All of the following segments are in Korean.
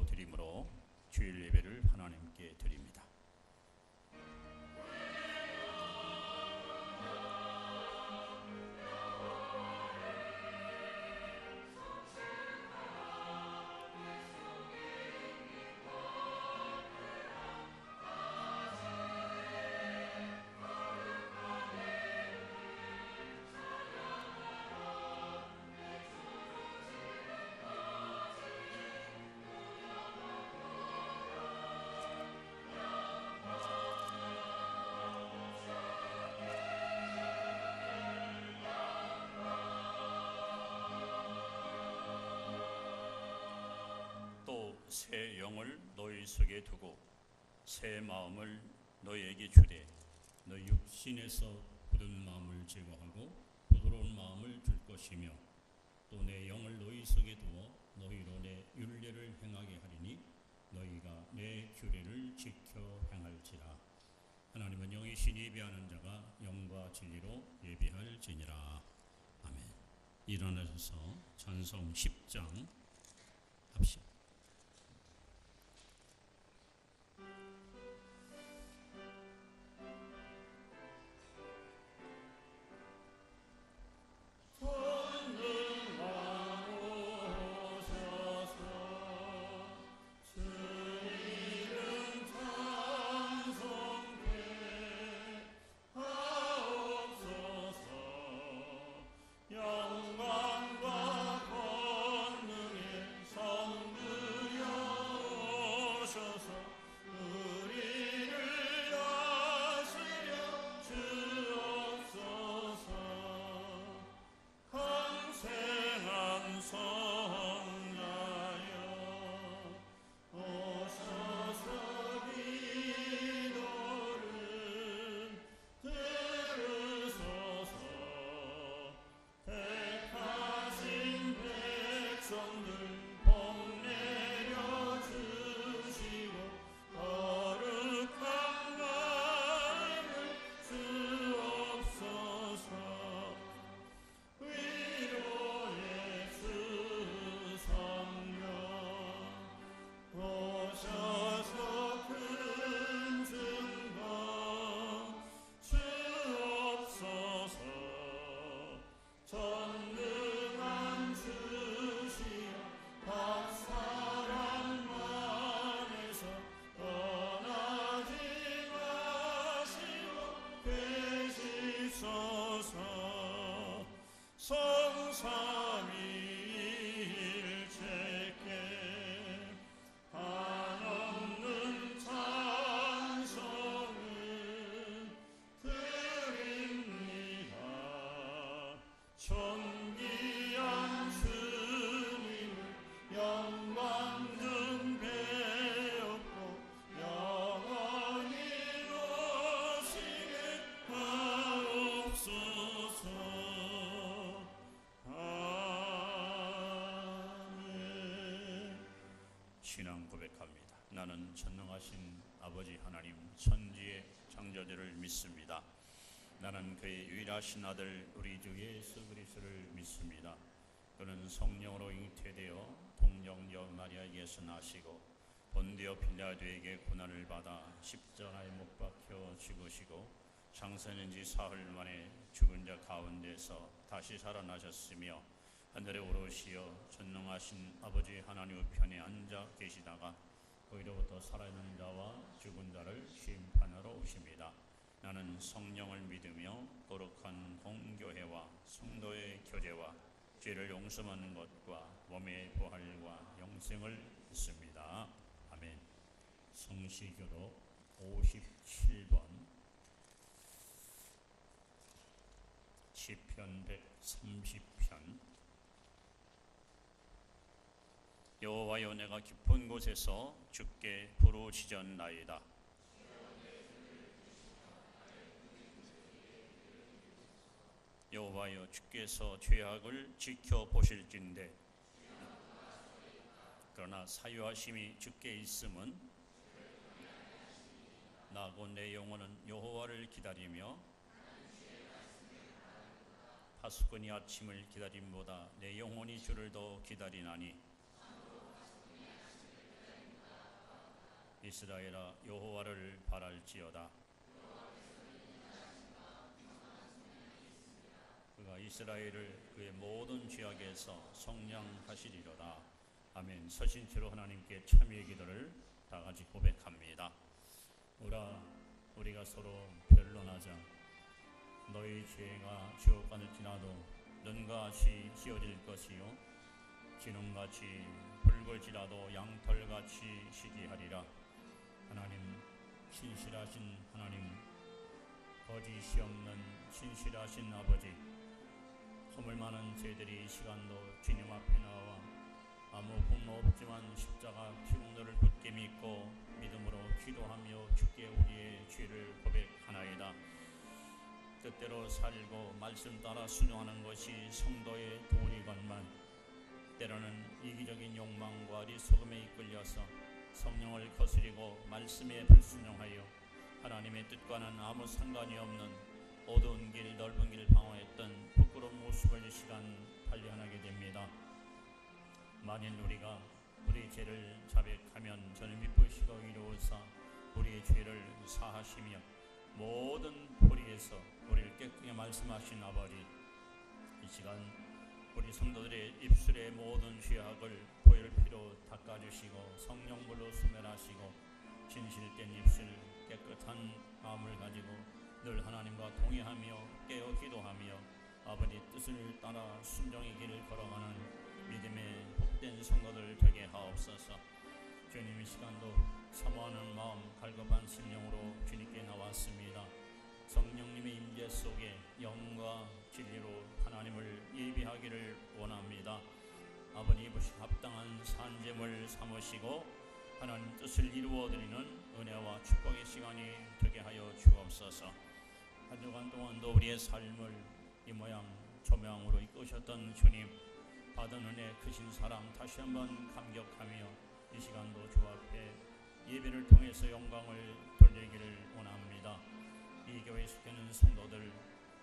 드림으로 주일 예배를 하나님께 드립니다. 새 영을 너희 속에 두고 새 마음을 너희에게 주되 너희 육신에서 굳은 마음을 제거하고 부드러운 마음을 줄 것이며 또 내 영을 너희 속에 두어 너희로 내 율례를 행하게 하리니 너희가 내 규례를 지켜 행할지라. 하나님은 영이신 예배하는 자가 영과 진리로 예배할지니라. 아멘. 일어나셔서 찬송 10장 합시다. 신앙 고백합니다. 나는 전능하신 아버지 하나님 천지의 창조주를 믿습니다. 나는 그의 유일하신 아들 우리 주 예수 그리스도를 믿습니다. 그는 성령으로 잉태되어 동정녀 마리아에게서 나시고 본디오 빌라도에게 고난을 받아 십자가에 못 박혀 죽으시고 장사된 지 사흘 만에 죽은 자 가운데서 다시 살아나셨으며 하늘에 오르시어 전능하신 아버지 하나님 우편에 앉아 계시다가 거기로부터 살아있는 자와 죽은 자를 심판하러 오십니다. 나는 성령을 믿으며 거룩한 공교회와 성도의 교제와 죄를 용서하는 것과 몸의 부활과 영생을 믿습니다. 아멘. 성시교독 57번 시편 130편. 여호와여, 내가 깊은 곳에서 주께 부르짖었나이다. 여호와여, 주께서 죄악을 지켜보실진대 그러나 사유하심이 주께 있음은 나고 내 영혼은 여호와를 기다리며 파수꾼이 아침을 기다림보다 내 영혼이 주를 더 기다리나니 이스라엘아 여호와를 바랄지어다. 그가 이스라엘을 그의 모든 죄악에서 성량하시리로다. 아멘. 서신체로 하나님께 참여의 기도를 다 같이 고백합니다. 오라 우리가 서로 변론하자. 너희 죄가 지옥간을 지나도 눈같이 지어질 것이요 기름같이 붉을지라도 양털같이 시기하리라. 하나님 신실하신 하나님, 거짓이 없는 신실하신 아버지, 허물 많은 죄들이 이 시간도 주님 앞에 나와 아무 공로 없지만 십자가 피운노를 굳게 믿고 믿음으로 기도하며 주께 우리의 죄를 고백하나이다. 뜻대로 살고 말씀 따라 순종하는 것이 성도의 도리건만 때로는 이기적인 욕망과 어리석음에 이끌려서 성령을 거스리고 말씀에 불순종하여 하나님의 뜻과는 아무 상관이 없는 어두운 길 넓은 길 방황했던 부끄러운 모습을 이 시간 발견하게 됩니다. 만일 우리가 우리 죄를 자백하면 저는 미쁘시고 이로우사 우리의 죄를 사하시며 모든 불의에서 우리를 깨끗하게 말씀하신 아버지, 이 시간 우리 성도들의 입술의 모든 죄악을 보혈 피로 닦아주시고 성령물로 수멸하시고 진실된 입술 깨끗한 마음을 가지고 늘 하나님과 동의하며 깨어 기도하며 아버지 뜻을 따라 순종의 길을 걸어가는 믿음의 복된 성도들 되게 하옵소서. 주님 이 시간도 사모하는 마음 갈급한 심령으로 주님께 나왔습니다. 성령님의 임재 속에 영과 진리로 하나님을 예비하기를 원합니다. 아버지 이것이 합당한 산재물 삼으시고 하나님 뜻을 이루어드리는 은혜와 축복의 시간이 되게 하여 주옵소서. 한 주간 동안도 우리의 삶을 이 모양 조명으로 이끄셨던 주님, 받은 은혜 크신 사랑 다시 한번 감격하며 이 시간도 주 앞에 예배를 통해서 영광을 돌리기를 원합니다. 이 교회에 속하는 성도들,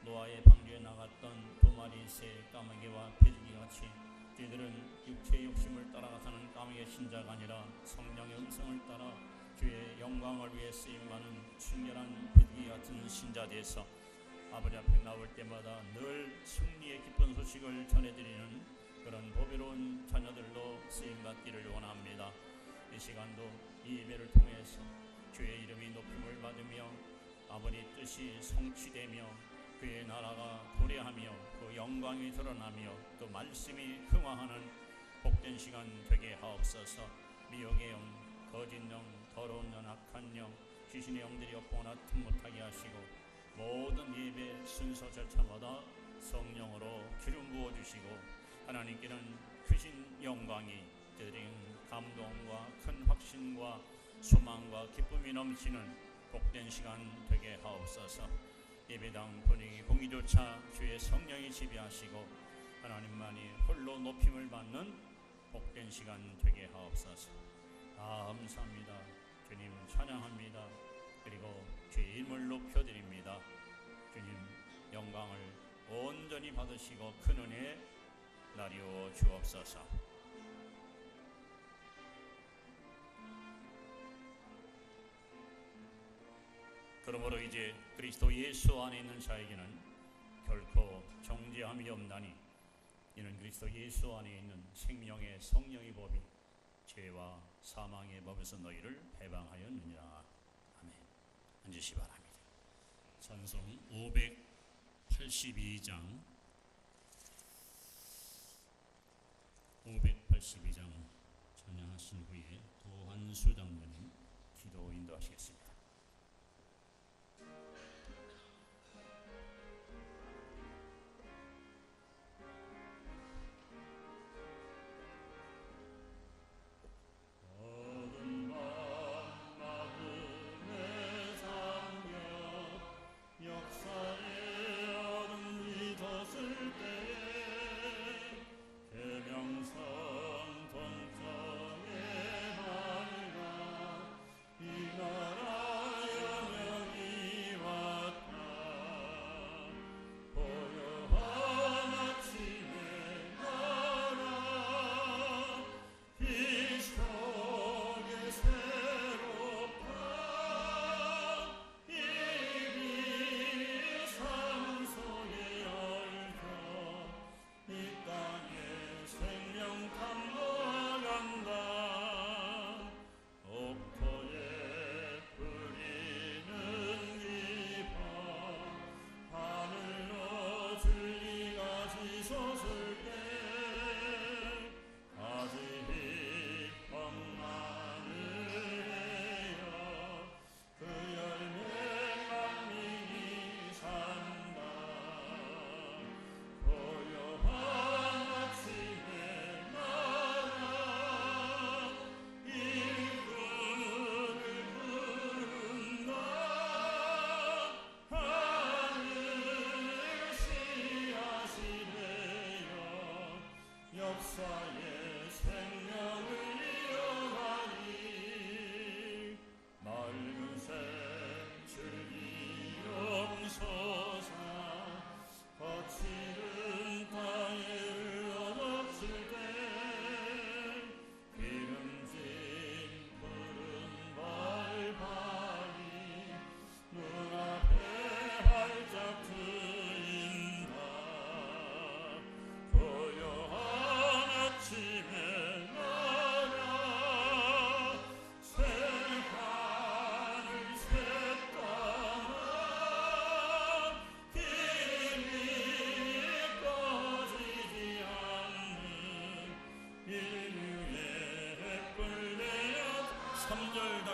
노아의 방주에 나갔던 두 마리 새 까마귀와 비둘기같이 저희들은 육체의 욕심을 따라가서는 까마귀의 신자가 아니라 성령의 음성을 따라 주의 영광을 위해 쓰임받는 순결한 비둘기 같은 신자 되어서 아버지 앞에 나올 때마다 늘 승리의 기쁜 소식을 전해드리는 그런 보배로운 자녀들로 쓰임받기를 원합니다. 이 시간도 이 예배를 통해서 주의 이름이 높임을 받으며 아버지 뜻이 성취되며 그의 나라가 도래하며 그 영광이 드러나며 그 말씀이 흥화하는 복된 시간 되게 하옵소서. 미혹의 영, 거짓 영, 더러운 영, 악한 영, 귀신의 영들이 엿보나 틈못하게 하시고 모든 예배 순서 절차마다 성령으로 기름 부어주시고 하나님께는 크신 영광이 드린 감동과 큰 확신과 소망과 기쁨이 넘치는 복된 시간 되게 하옵소서. 예배당 분위기 공의조차 주의 성령이 지배하시고 하나님만이 홀로 높임을 받는 복된 시간 되게 하옵소서. 감사합니다. 주님 찬양합니다. 그리고 주의 이름을 높여드립니다. 주님 영광을 온전히 받으시고 큰 은혜 나리워 주옵소서. 그러므로 이제 그리스도 예수 안에 있는 자에게는 결코 정죄함이 없나니 이는 그리스도 예수 안에 있는 생명의 성령의 법이 죄와 사망의 법에서 너희를 해방하였느니라. 아멘. 앉으시 바랍니다. 찬송 582장 582장 찬양하신 후에 도한수 장로님 기도 인도하시겠습니다. 이 나라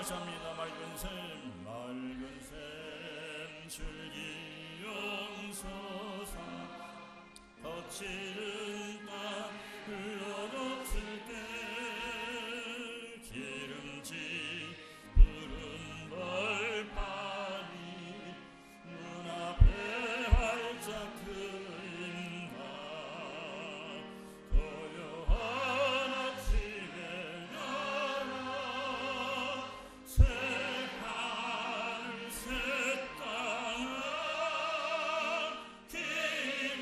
다시 합니다. 맑은 샘 줄기 용소서 거칠은 땅 흘러넘칠 때 기름진 푸른 벌판이 눈앞에 활짝 트인다. 고요한 아침에 나라 새하늘 새 땅은 길이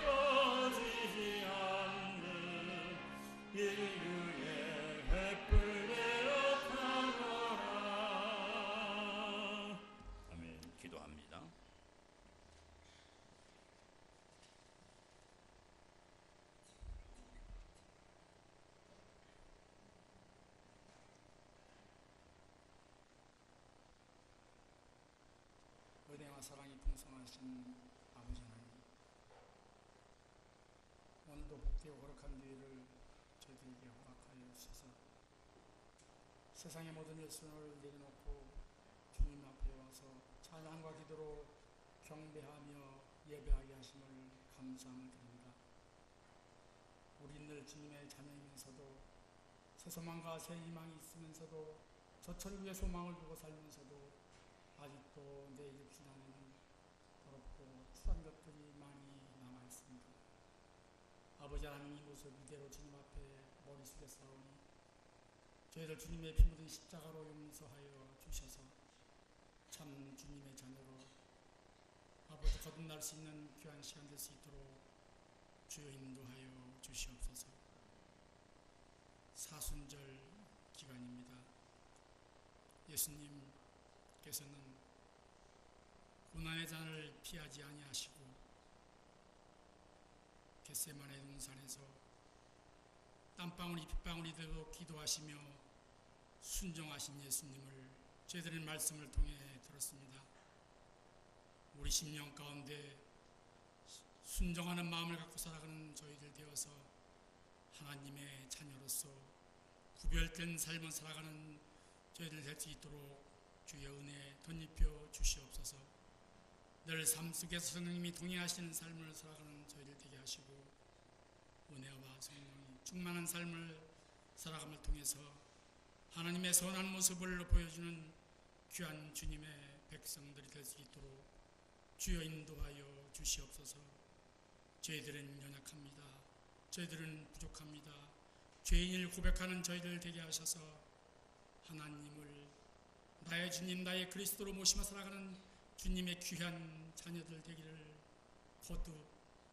꺼지지 않는 인류의 횃불 되어 가노라. 아멘. 기도합니다. 은혜와 사랑이 풍성하신 아버지 하나님, 오늘도 복되고 거룩한 기회를 저희들에게 허락하여 주셔서 세상의 모든 일순을 내려놓고 주님 앞에 와서 찬양과 기도로 경배하며 예배하게 하심을 감사드립니다. 우리 늘 주님의 자녀이면서도 새 소망과 새 희망이 있으면서도 저철 위에 소망을 두고 살면서도 아직도 내 육신 안에는 더럽고 추한 것들이 많이 남아있습니다. 아버지 하나님, 이 모습 이대로 주님 앞에 머리 숙여 싸우니 저희들 주님의 피 묻은 십자가로 용서하여 주셔서 참 주님의 자녀로 아버지 거듭날 수 있는 귀한 시간 될 수 있도록 주여 인도하여 주시옵소서. 사순절 기간입니다. 예수님께서는 고난의 잔을 피하지 아니하시고 겟세마네 동산에서 땀방울이 핏방울이 되도록 기도하시며 순종하신 예수님을 저희들의 말씀을 통해 들었습니다. 우리 심령 가운데 순종하는 마음을 갖고 살아가는 저희들 되어서 하나님의 자녀로서 구별된 삶을 살아가는 저희들 될 수 있도록 주의 은혜 덧입혀 주시옵소서. 늘 삶 속에서 성령님이 동행하시는 삶을 살아가는 저희들 되게 하시고 은혜와 성령이 충만한 삶을 살아감을 통해서 하나님의 선한 모습을 보여주는 귀한 주님의 백성들이 될 수 있도록 주여 인도하여 주시옵소서. 저희들은 연약합니다. 저희들은 부족합니다. 죄인을 고백하는 저희들 되게 하셔서 하나님을 나의 주님, 나의 그리스도로 모시며 살아가는 주님의 귀한 자녀들 되기를 거듭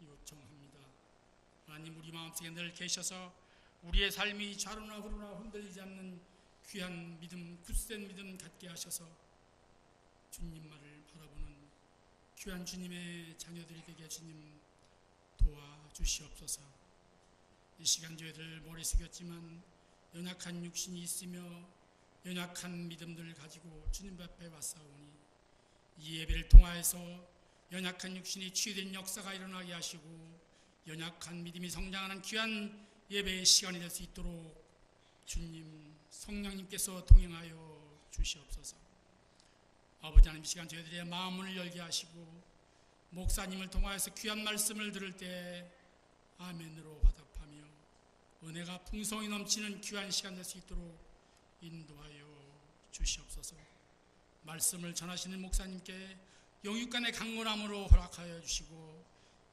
요청합니다. 하나님, 우리 마음속에 늘 계셔서 우리의 삶이 좌로나 우로나 흔들리지 않는 귀한 믿음, 굳센 믿음 갖게 하셔서 주님만을 바라보는 귀한 주님의 자녀들이 되게 주님 도와주시옵소서. 이 시간 저희들 머리 숙였지만 연약한 육신이 있으며 연약한 믿음들을 가지고 주님 앞에 왔사오니 이 예배를 통하여서 연약한 육신이 치유된 역사가 일어나게 하시고 연약한 믿음이 성장하는 귀한 예배의 시간이 될 수 있도록 주님 성령님께서 동행하여 주시옵소서. 아버지 하나님, 이 시간 저희들의 마음을 열게 하시고 목사님을 통하여서 귀한 말씀을 들을 때 아멘으로 화답하며 은혜가 풍성히 넘치는 귀한 시간 될 수 있도록 인도하여 주시옵소서. 말씀을 전하시는 목사님께 영육간의 강건함으로 허락하여 주시고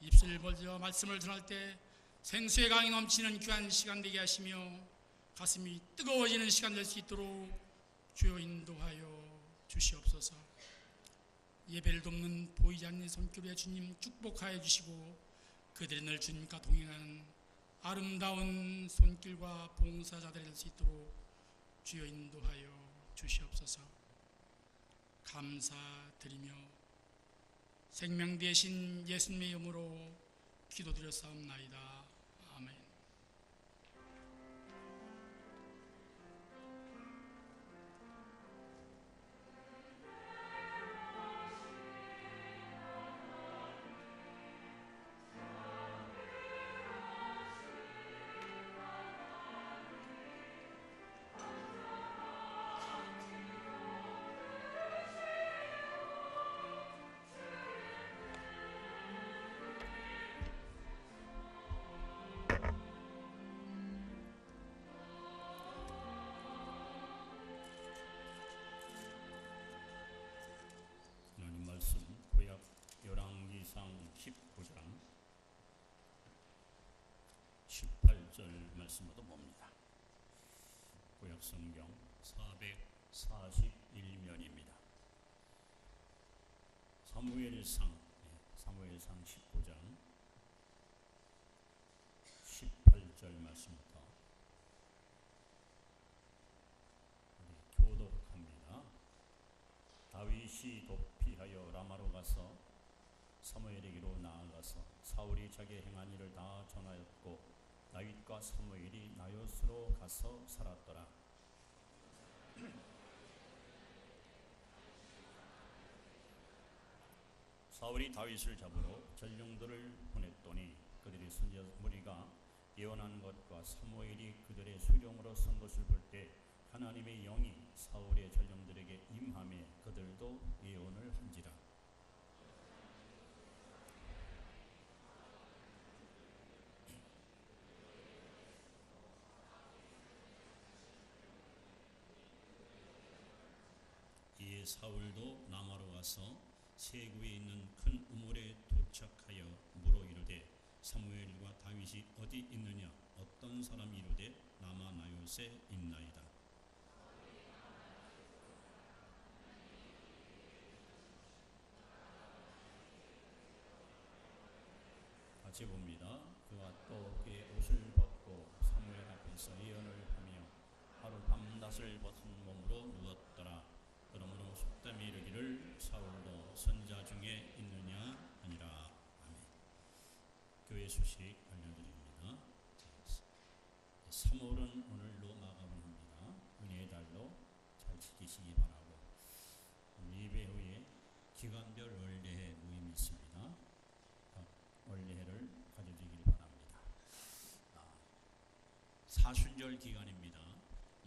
입술을 벌려 말씀을 전할 때 생수의 강이 넘치는 귀한 시간 되게 하시며 가슴이 뜨거워지는 시간 될 수 있도록 주여 인도하여 주시옵소서. 예배를 돕는 보이지 않는 손길에 주님 축복하여 주시고 그들이 늘 주님과 동행하는 아름다운 손길과 봉사자들이 될 수 있도록 주여 인도하여 주시옵소서. 감사드리며 생명 되신 예수님의 이름으로 기도드렸사옵나이다. 아멘. 성경 441면입니다. 사무엘상 19장 18절 말씀부터 교독합니다. 다윗이 도피하여 라마로 가서 사무엘에게로 나아가서 사울이 자기 행한 일을 다 전하였고 다윗과 사무엘이 나요스로 가서 살았더라. 사울이 다윗을 잡으러 전령들을 보냈더니 그들이 선지 무리가 예언하는 것과 사무엘이 그들의 수령으로 선 것을 볼 때 하나님의 영이 사울의 전령들에게 임하매 그들도 예언을 한지라. 이에 사울도 남아로 와서 세구에 있는 큰 우물에 도착하여 물어 이르되 사무엘과 다윗이 어디 있느냐? 어떤 사람이 이르되 라마 나요스에 있나이다. 같이 봅니다. 그가 또 그의 옷을 벗고 사무엘 앞에서 예언을 하며 하루 밤낮을 벗은 몸으로 누웠더라. 그러므로 속담이 이르기를 사울도 선자 중에 있느냐 하니라. 아멘. 교회 소식 알려드립니다. 3월은 오늘로 마감을 합니다. 은혜의 달로 잘 지키시기 바라고, 예배 후에 기간별 원례회 모임이 있습니다. 원례회를 가져주길 바랍니다. 사순절 기간입니다.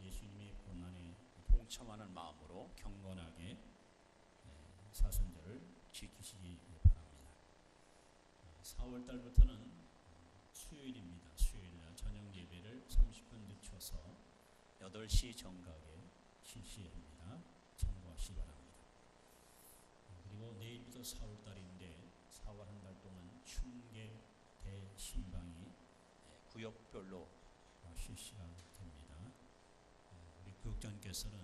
예수님의 고난에 동참하는 마음으로 경건하게 사순절을 지키시기 바랍니다. 4월 달부터는 수요일입니다. 수요일날 저녁 예배를 30분 늦춰서 8시 정각에 실시합니다. 참고하시기 바랍니다. 그리고 내일부터 4월 달인데 4월 한 달 동안 춘계 대신방이 구역별로 실시가 됩니다. 우리 교육장께서는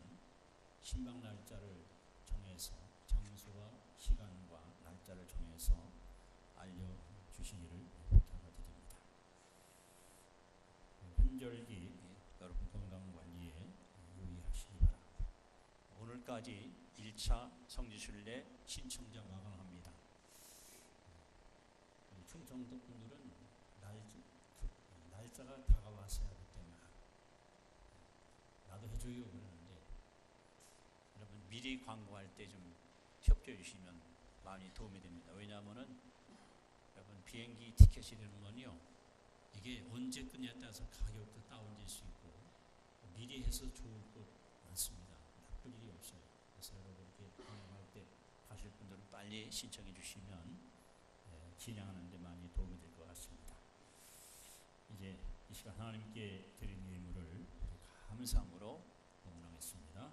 신방 날짜를 정해서 장소와 시간과 날짜를 정해서 알려주시기를 부탁드립니다. 환절기 여러분 건강관리에 유의하시기 바랍니다. 오늘까지 1차 성지순례 신청자 마감합니다. 충청도 분들은 날짜가 다가왔어야 하기 때문에 나도 해줘요 그러는데, 여러분 미리 광고할 때 좀 협조해 주시면 많이 도움이 됩니다. 왜냐하면은 여러분 비행기 티켓이라는 건요, 이게 언제 끝냐에 따라서 가격도 다운될 수 있고 미리 해서 좋을 것 많습니다. 나쁠 일이 없어요. 그래서 여러분 이렇게 광고할 때 가실 분들은 빨리 신청해 주시면 진행하는 데 많이 도움이 될 것 같습니다. 이제 이 시간 하나님께 드린 예물을 감사함으로 봉헌하겠습니다.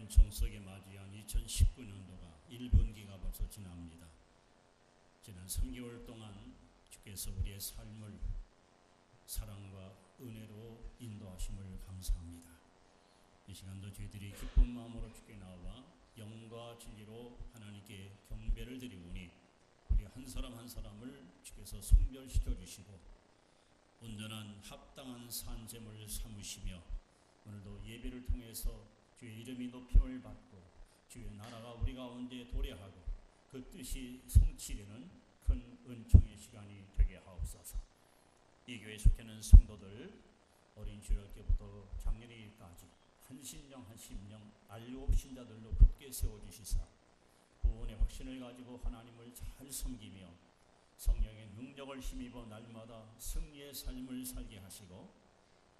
총석에 맞이한 2019년도가 1분기가 벌써 지납니다. 지난 3개월 동안 주께서 우리의 삶을 사랑과 은혜로 인도하심을 감사합니다. 이 시간도 저희들이 기쁜 마음으로 주께 나와 영과 진리로 하나님께 경배를 드리오니 우리 한 사람 한 사람을 주께서 성별시켜 주시고 온전한 합당한 산재물 삼으시며 오늘도 예배를 통해서 주의 이름이 높임을 받고 주의 나라가 우리 가운데 도래하고 그 뜻이 성취되는 큰 은총의 시간이 되게 하옵소서. 이 교회에 속해있는 성도들 어린 주일 때부터 작년일까지 한신령 한심령 알고 신자들로 굳게 세워주시사 구원의 확신을 가지고 하나님을 잘 섬기며 성령의 능력을 힘입어 날마다 승리의 삶을 살게 하시고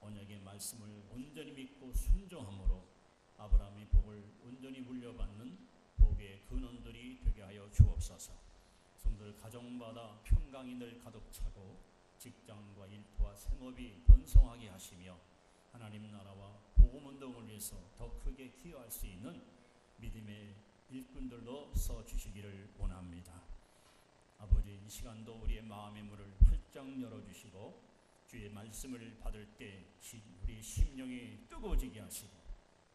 언약의 말씀을 온전히 믿고 순종함으로 아브라함의 복을 온전히 물려받는 복의 근원들이 되게 하여 주옵소서. 성도들 가정마다 평강이 늘 가득 차고 직장과 일터와 생업이 번성하게 하시며 하나님 나라와 복음운동을 위해서 더 크게 기여할 수 있는 믿음의 일꾼들로 써주시기를 원합니다. 아버지, 이 시간도 우리의 마음의 문을 활짝 열어주시고 주의 말씀을 받을 때 우리의 심령이 뜨거워지게 하시고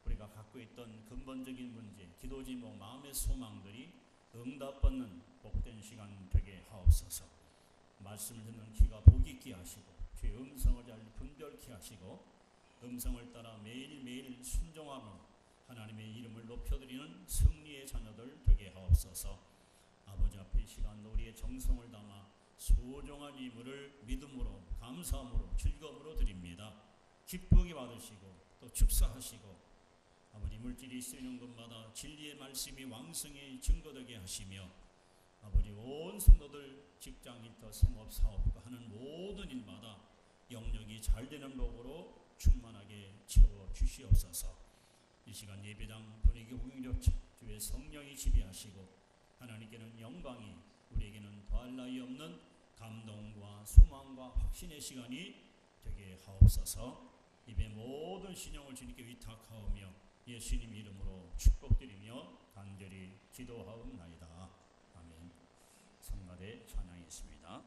우리가 갖고 있던 근본적인 문제, 기도 제목, 마음의 소망들이 응답받는 복된 시간 되게 하옵소서. 말씀을 듣는 귀가 복 있게 하시고 주의 음성을 잘 분별케 하시고 음성을 따라 매일매일 순종하며 하나님의 이름을 높여드리는 승리의 자녀들 되게 하옵소서. 아버지 앞에 이 시간 우리의 정성을 담아 소중한 예물을 믿음으로 감사함으로 즐거움으로 드립니다. 기쁘게 받으시고 또 축사하시고 아버지 물질이 쓰이는 곳마다 진리의 말씀이 왕성히 증거되게 하시며 아버지 온 성도들 직장, 일터, 생업, 사업과 하는 모든 일마다 영역이 잘 되는 복으로 충만하게 채워 주시옵소서. 이 시간 예배당 분위기 호응조차 주의 성령이 지배하시고 하나님께는 영광이 우리에게는 더할 나위 없는 감동과 소망과 확신의 시간이 되게 하옵소서. 입의 모든 신용을 주님께 위탁하오며 예수님 이름으로 축복드리며 간절히 기도하옵나이다. 아멘. 성가대 찬양이 있습니다.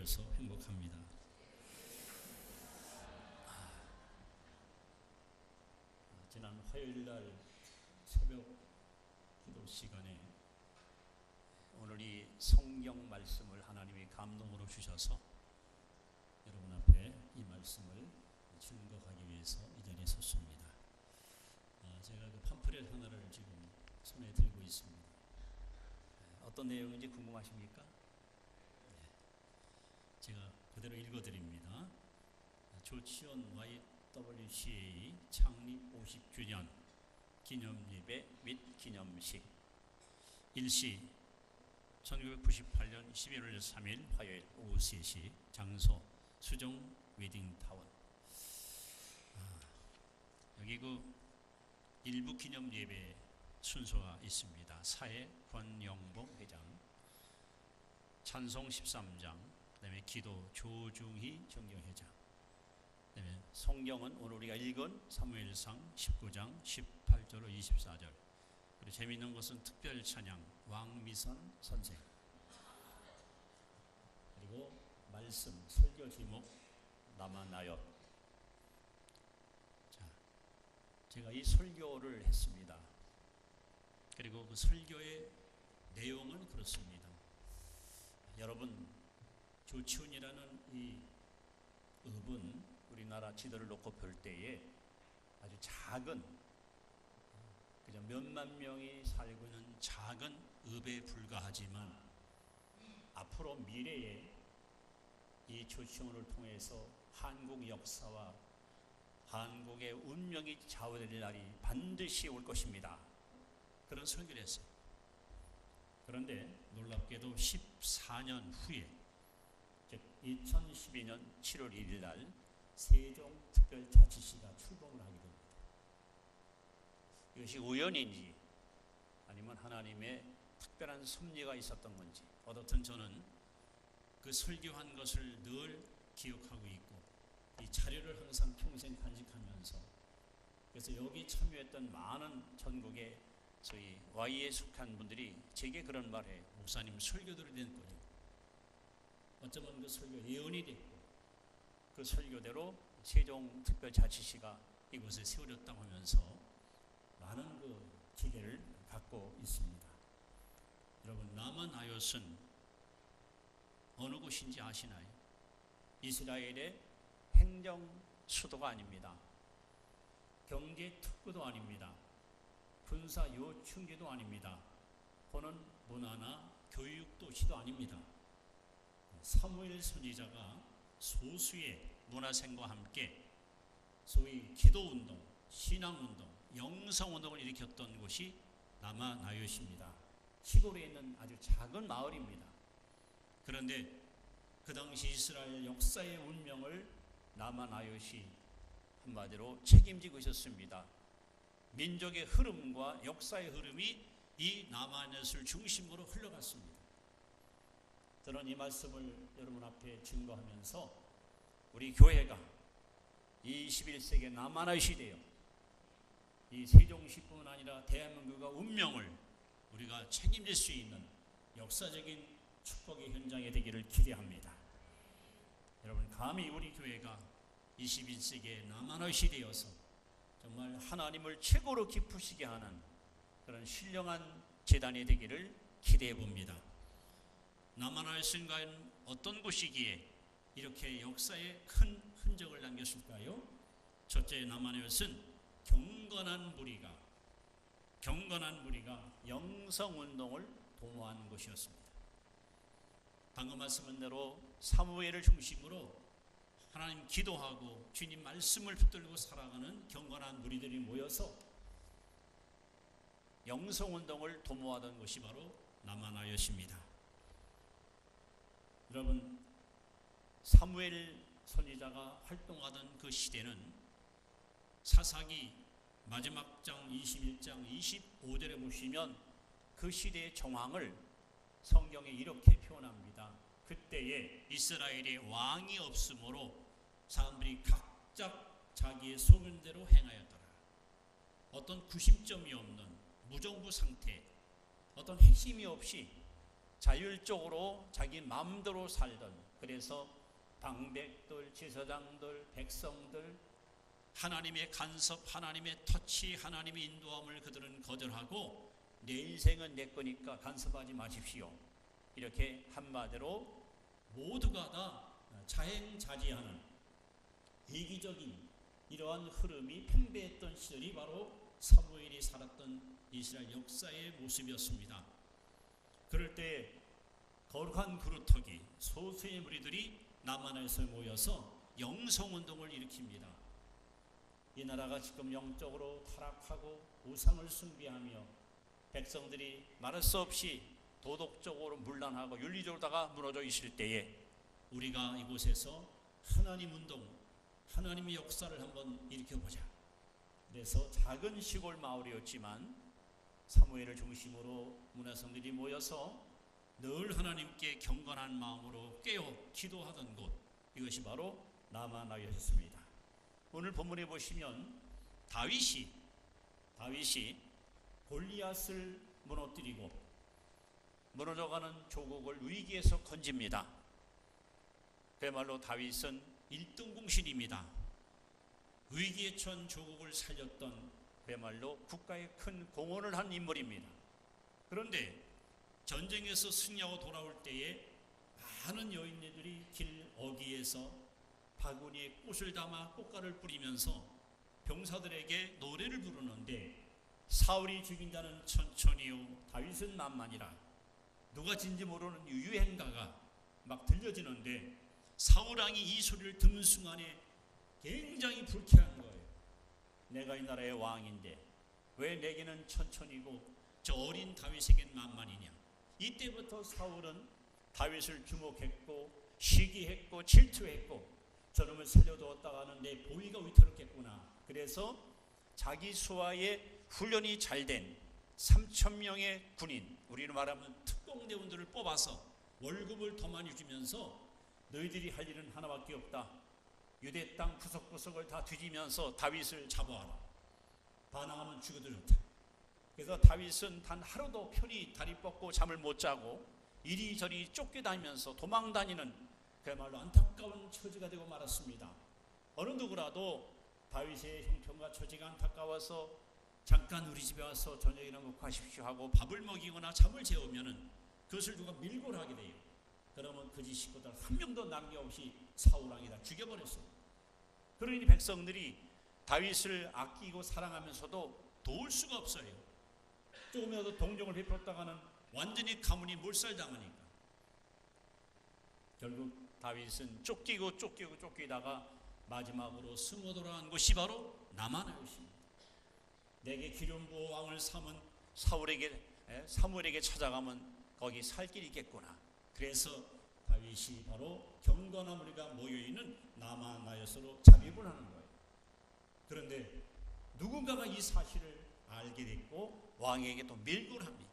드려서 행복합니다. 지난 화요일 날 새벽 기도 시간에 오늘 이 성경 말씀을 하나님이 감동으로 주셔서 여러분 앞에 이 말씀을 증거하기 위해서 이 자리에 섰습니다. 제가 그 팜플렛 하나를 지금 손에 들고 있습니다. 어떤 내용인지 궁금하십니까? 제가 그대로 읽어드립니다. 조치원 YWCA 창립 50주년 기념예배 및 기념식 일시 1998년 11월 3일 화요일 오후 3시 장소 수종 웨딩타운. 여기 그 일부 기념예배 순서가 있습니다. 사회 권영봉 회장, 찬송 13장, 그다음에 기도 조중희 정경회장, 그다음에 성경은 오늘 우리가 읽은 사무엘상 19장 18절로 24절. 그리고 재미있는 것은 특별 찬양 왕미선 선생. 그리고 말씀 설교 제목 남아나요. 자, 제가 이 설교를 했습니다. 그리고 그 설교의 내용은 그렇습니다. 여러분, 조치훈이라는 이 읍은 우리나라 지도를 놓고 볼 때에 아주 작은, 그저 몇만 명이 살고 있는 작은 읍에 불과하지만 앞으로 미래에 이 조치훈을 통해서 한국 역사와 한국의 운명이 좌우될 날이 반드시 올 것입니다. 그런 설교를 했어요. 그런데 놀랍게도 14년 후에, 즉 2012년 7월 1일 날 세종특별자치시가 출범을 하게 됩니다. 이것이 우연인지 아니면 하나님의 특별한 섭리가 있었던 건지, 어떻든 저는 그 설교한 것을 늘 기억하고 있고 이 자료를 항상 평생 간직하면서, 그래서 여기 참여했던 많은 전국의 저희 Y에 속한 분들이 제게 그런 말해, 목사님 설교대로 된 거죠. 어쩌면 그 설교 예언이 됐고 그 설교대로 세종특별자치시가 이곳에 세워졌다고 하면서 많은 그 기대를 갖고 있습니다. 여러분, 남아나요스는 어느 곳인지 아시나요? 이스라엘의 행정 수도가 아닙니다. 경제 특구도 아닙니다. 군사 요충지도 아닙니다. 또는 문화나 교육 도시도 아닙니다. 사무엘 선지자가 소수의 문화생과 함께 소위 기도운동, 신앙운동, 영성운동을 일으켰던 곳이 남아나요시입니다. 시골에 있는 아주 작은 마을입니다. 그런데 그 당시 이스라엘 역사의 운명을 남아나요시 한마디로 책임지고 있었습니다. 민족의 흐름과 역사의 흐름이 이 남아나요시를 중심으로 흘러갔습니다. 저는 이 말씀을 여러분 앞에 증거하면서 우리 교회가 21세기 남아나요시 시대요, 이 세종시뿐만 아니라 대한민국의 운명을 우리가 책임질 수 있는 역사적인 축복의 현장이 되기를 기대합니다. 여러분, 감히 우리 교회가 21세기의 남아나요시 되어서 정말 하나님을 최고로 기쁘시게 하는 그런 신령한 재단이 되기를 기대해 봅니다. 남아나요시는 어떤 곳이기에 이렇게 역사에 큰 흔적을 남겼을까요? 첫째, 남아나요시는 경건한 무리가 영성운동을 도모하는 곳이었습니다. 방금 말씀한 대로 사무엘을 중심으로 하나님 기도하고 주님 말씀을 붙들고 살아가는 경건한 무리들이 모여서 영성운동을 도모하던 곳이 바로 남아나요시입니다. 여러분, 사무엘 선지자가 활동하던 그 시대는 사사기 마지막 장 21장 25절에 보시면 그 시대의 정황을 성경에 이렇게 표현합니다. 그때에 이스라엘에 왕이 없으므로 사람들이 각자 자기의 소견대로 행하였더라. 어떤 구심점이 없는 무정부 상태, 어떤 핵심이 없이 자율적으로 자기 마음대로 살던 그래서 방백들, 제사장들, 백성들, 하나님의 간섭, 하나님의 터치, 하나님의 인도함을 그들은 거절하고 내 인생은 내 거니까 간섭하지 마십시오. 이렇게 한마디로 모두가 다 자행자지하는 이기적인 이러한 흐름이 팽배했던 시절이 바로 사무엘이 살았던 이스라엘 역사의 모습이었습니다. 그럴 때 거룩한 그루터기 소수의 무리들이 남한에서 모여서 영성운동을 일으킵니다. 이 나라가 지금 영적으로 타락하고 우상을 숭배하며 백성들이 말할 수 없이 도덕적으로 문란하고 윤리적으로 다가 무너져 있을 때에 우리가 이곳에서 하나님 운동, 하나님의 역사를 한번 일으켜보자. 그래서 작은 시골 마을이었지만 사무엘을 중심으로 문화성들이 모여서 늘 하나님께 경건한 마음으로 깨어 기도하던 곳, 이것이 바로 나마나였습니다. 오늘 본문에 보시면 다윗이 골리앗을 무너뜨리고 무너져가는 조국을 위기에서 건집니다. 그야말로 다윗은 1등 공신입니다. 위기에 처한 조국을 살렸던 그야말로 국가에 큰 공헌을 한 인물입니다. 그런데 전쟁에서 승리하고 돌아올 때에 많은 여인들이 길 어귀에서 바구니에 꽃을 담아 꽃가루를 뿌리면서 병사들에게 노래를 부르는데 사울이 죽인 자는 천천히요 다윗은 만만이라 누가 진지 모르는 유행가가 막 들려지는데 사울왕이 이 소리를 듣는 순간에 굉장히 불쾌한 거예요. 내가 이 나라의 왕인데 왜 내게는 천천히고 저 어린 다윗에겐 만만이냐. 이때부터 사울은 다윗을 주목했고 시기했고 질투했고 저놈을 살려두었다가 하는데 보위가 위태롭겠구나. 그래서 자기 수하에 훈련이 잘된 3,000명의 군인, 우리는 말하면 특공대원들을 뽑아서 월급을 더 많이 주면서 너희들이 할 일은 하나밖에 없다. 유대 땅 구석구석을 다 뒤지면서 다윗을 잡아와라. 반항하면 죽어도 좋다. 그래서 다윗은 단 하루도 편히 다리 뻗고 잠을 못 자고 이리저리 쫓겨다니면서 도망다니는 그야말로 안타까운 처지가 되고 말았습니다. 어느 누구라도 다윗의 형편과 처지가 안타까워서 잠깐 우리 집에 와서 저녁이나 먹고 하십시오 하고 밥을 먹이거나 잠을 재우면은 그것을 누가 밀고를 하게 돼요. 그러면 그 집 식구들 한 명도 남김없이 사울왕이 다 죽여버렸어요. 그러니 백성들이 다윗을 아끼고 사랑하면서도 도울 수가 없어요. 조금이라도 동정을 베풀었다가는 완전히 가문이 몰살당하니까. 결국 다윗은 쫓기다가 마지막으로 숨어 돌아간 곳이 바로 나마나였습니다. 내게 기름 부어 왕을 삼은 사무엘에게 찾아가면 거기 살 길이 있겠구나. 그래서 다윗이 바로 경건한 무리가 모여있는 나마나였으로 잠입을 하는 거예요. 그런데 누군가가 이 사실을 알게 됐고 왕에게 또 밀고를 합니다.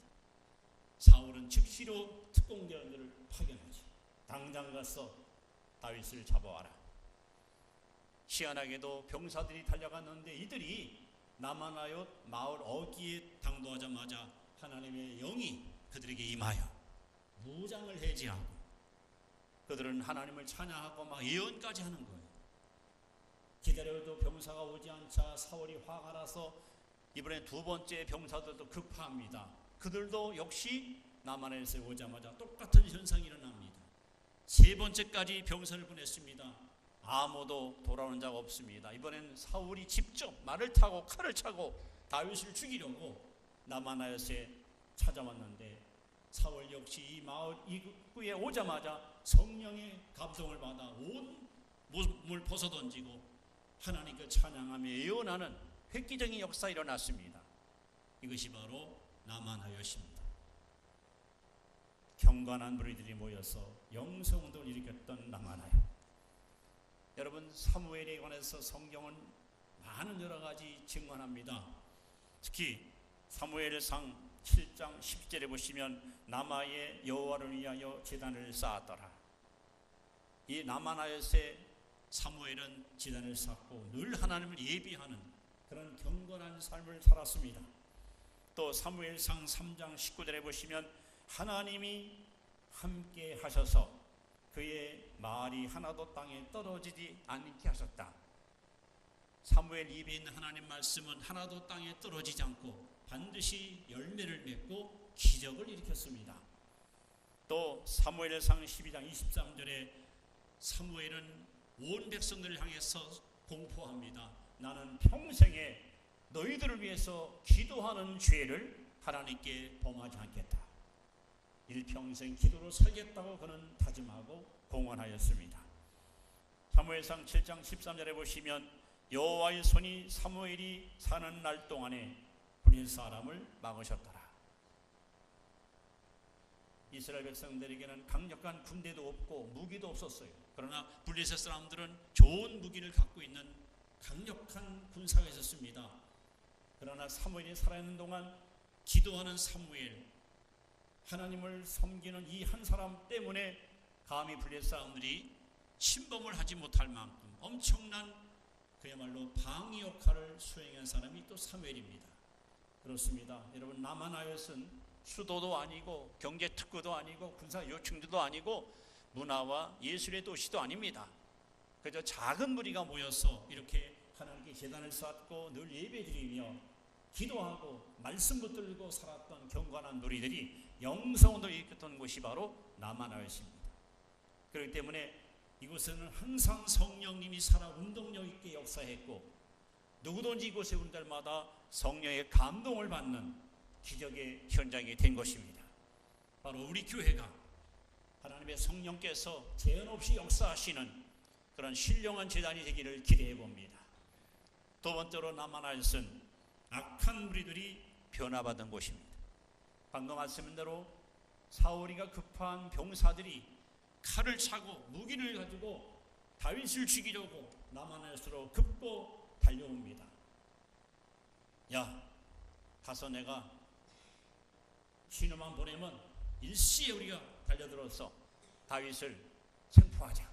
사울은 즉시로 특공대원들을 파견하지. 당장 가서 다윗을 잡아와라. 희한하게도 병사들이 달려갔는데 이들이 나마나요 마을 어귀에 당도하자마자 하나님의 영이 그들에게 임하여 무장을 해제하고 그들은 하나님을 찬양하고 막 예언까지 하는 거예요. 기다려도 병사가 오지 않자 사울이 화가 나서 이번에 두 번째 병사들도 급파합니다. 그들도 역시 나마나에서 오자마자 똑같은 현상이 일어납니다. 세 번째까지 병사를 보냈습니다. 아무도 돌아오는 자가 없습니다. 이번엔 사울이 직접 말을 타고 칼을 차고 다윗을 죽이려고 나마나에서 찾아왔는데 사울 역시 이 마을 입구에 오자마자 성령의 감동을 받아 온 몸을 벗어던지고 하나님께 찬양하며 예언하는 획기적인 역사가 일어났습니다. 이것이 바로 나마나였습니다. 경건한 무리들이 모여서 영성운동을 일으켰던 나마나요. 여러분, 사무엘에 관해서 성경은 많은 여러 가지 증언합니다. 특히 사무엘상 7장 10절에 보시면 나마의 여호와를 위하여 제단을 쌓았더라. 이 나마나였의 사무엘은 제단을 쌓고 늘 하나님을 예비하는 그런 경건한 삶을 살았습니다. 또 사무엘상 3장 19절에 보시면 하나님이 함께 하셔서 그의 말이 하나도 땅에 떨어지지 않게 하셨다. 사무엘 입에 있는 하나님 말씀은 하나도 땅에 떨어지지 않고 반드시 열매를 맺고 기적을 일으켰습니다. 또 사무엘상 12장 23절에 사무엘은 온 백성들을 향해서 공포합니다. 나는 평생에 너희들을 위해서 기도하는 죄를 하나님께 범하지 않겠다. 일평생 기도로 살겠다고 그는 다짐하고 공언하였습니다. 사무엘상 7장 13절에 보시면 여호와의 손이 사무엘이 사는 날 동안에 블레셋 사람을 막으셨더라. 이스라엘 백성들에게는 강력한 군대도 없고 무기도 없었어요. 그러나 블레셋 사람들은 좋은 무기를 갖고 있는 강력한 군사가 있었습니다. 그러나 사무엘이 살아있는 동안 기도하는 사무엘, 하나님을 섬기는 이 한 사람 때문에 감히 블레셋 사람들이 침범을 하지 못할 만큼 엄청난 그야말로 방위 역할을 수행한 사람이 또 사무엘입니다. 그렇습니다. 여러분, 남한아엿은 수도도 아니고 경제특구도 아니고 군사 요충지도 아니고 문화와 예술의 도시도 아닙니다. 그저 작은 무리가 모여서 이렇게 하나님께 제단을 쌓고 늘 예배드리며 기도하고 말씀 붙들고 살았던 경건한 무리들이 영성으로 이끌었던 곳이 바로 남한아엿입니다. 그렇기 때문에 이곳에는 항상 성령님이 살아 운동력 있게 역사했고 누구든지 이곳에 온 날마다 성령의 감동을 받는 기적의 현장이 된 것입니다. 바로 우리 교회가 하나님의 성령께서 제한 없이 역사하시는 그런 신령한 제단이 되기를 기대해 봅니다. 두 번째로 남한아엿은 악한 무리들이 변화받은 곳입니다. 방금 말씀한 대로 사울이가 급한 병사들이 칼을 차고 무기를 가지고 다윗을 죽이려고 남한아엿으로 급고 달려옵니다. 야, 가서 내가 신호만 보내면 일시에 우리가 달려들어서 다윗을 생포하자.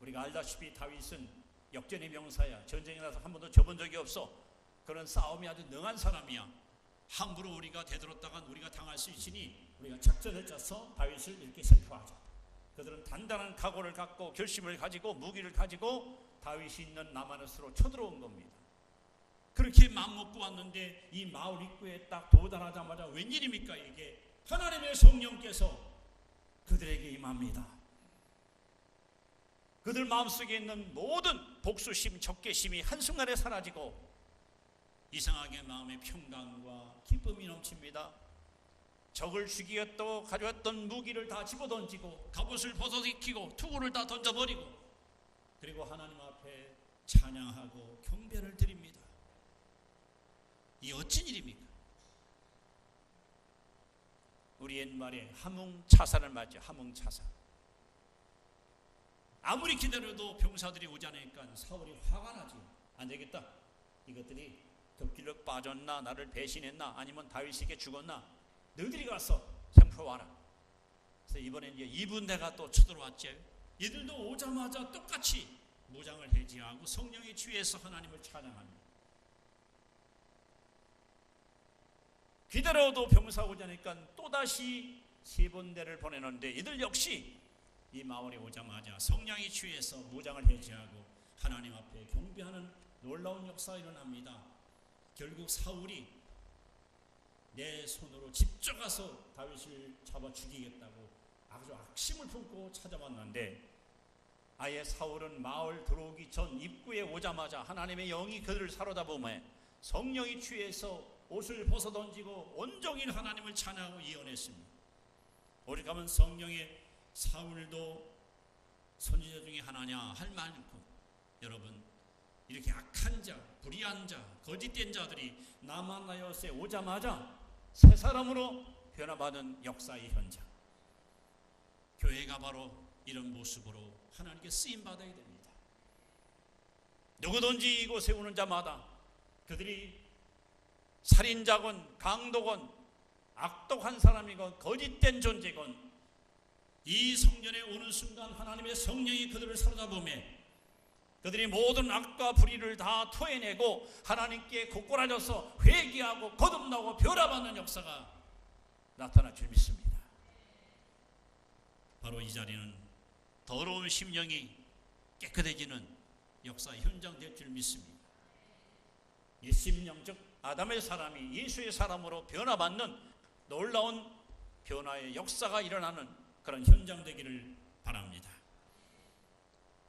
우리가 알다시피 다윗은 역전의 명사야. 전쟁에 나서 한 번도 져본 적이 없어. 그런 싸움이 아주 능한 사람이야. 함부로 우리가 되들었다간 우리가 당할 수 있으니 우리가 작전을 짜서 다윗을 이렇게 생포하자. 그들은 단단한 각오를 갖고 결심을 가지고 무기를 가지고 다윗이 있는 남한아엿으로 쳐들어온 겁니다. 그렇게 마음먹고 왔는데 이 마을 입구에 딱 도달하자마자 웬일입니까? 이게 하나님의 성령께서 그들에게 임합니다. 그들 마음속에 있는 모든 복수심, 적개심이 한순간에 사라지고 이상하게 마음의 평강과 기쁨이 넘칩니다. 적을 죽이겠다고 가져왔던 무기를 다 집어던지고 갑옷을 벗어지키고 투구를 다 던져버리고 그리고 하나님 앞에 찬양하고 경배를 드립니다. 이 어찌 일입니까? 우리 옛말에 함흥차사를 말죠. 함흥차사. 아무리 기다려도 병사들이 오지 않으니까 사울이 화가 나지. 안 되겠다. 이것들이 덕길로 빠졌나 나를 배신했나 아니면 다윗에게 죽었나 너희들이 가서 생포와라. 그래서 이번엔 이제 2분대가 또 쳐들어왔죠. 이들도 오자마자 똑같이 무장을 해제하고 성령에 취해서 하나님을 찬양합니다. 기다려도 병사 오지 않으니까 또다시 3분대를 보내는데 이들 역시 이 마을에 오자마자 성령에 취해서 무장을 해제하고 하나님 앞에 경배하는 놀라운 역사가 일어납니다. 결국 사울이 내 손으로 직접 가서 다윗을 잡아 죽이겠다고 아주 악심을 품고 찾아왔는데 아예 사울은 마을 들어오기 전 입구에 오자마자 하나님의 영이 그들을 사로잡으며 성령이 취해서 옷을 벗어던지고 온종일 하나님을 찬양하고 예언했습니다. 오죽하면 성령의 사울도 선지자 중에 하나냐 할 만큼 여러분 이렇게 악한 자, 불의한 자, 거짓된 자들이 남한아엿에 오자마자 새 사람으로 변화받은 역사의 현장. 교회가 바로 이런 모습으로 하나님께 쓰임받아야 됩니다. 누구든지 이곳에 오는 자마다 그들이 살인자건 강도건 악독한 사람이건 거짓된 존재건 이 성전에 오는 순간 하나님의 성령이 그들을 사로잡으며 그들이 모든 악과 불의를 다 토해내고 하나님께 곧골아져서 회개하고 거듭나고 변화받는 역사가 나타날 줄 믿습니다. 바로 이 자리는 더러운 심령이 깨끗해지는 역사 현장 될 줄 믿습니다. 이 심령 즉 아담의 사람이 예수의 사람으로 변화받는 놀라운 변화의 역사가 일어나는 그런 현장 되기를 바랍니다.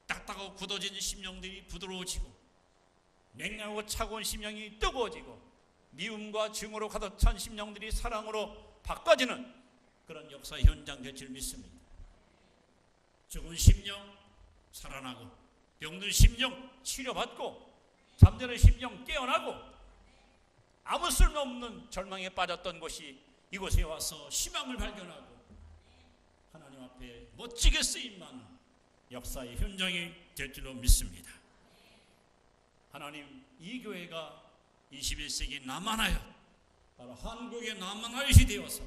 딱딱하고 굳어진 심령들이 부드러워지고 냉랭하고 차가운 심령이 뜨거워지고 미움과 증오로 가득 찬 심령들이 사랑으로 바꿔지는 그런 역사 현장 될 줄 믿습니다. 죽은 심령 살아나고 병든 심령 치료받고 잠드는 심령 깨어나고 아무 쓸모없는 절망에 빠졌던 곳이 이곳에 와서 희망을 발견하고 하나님 앞에 멋지게 쓰임받는 역사의 현장이 될 줄로 믿습니다. 하나님, 이 교회가 21세기 남한하여 바로 한국의 남한하여시 되어서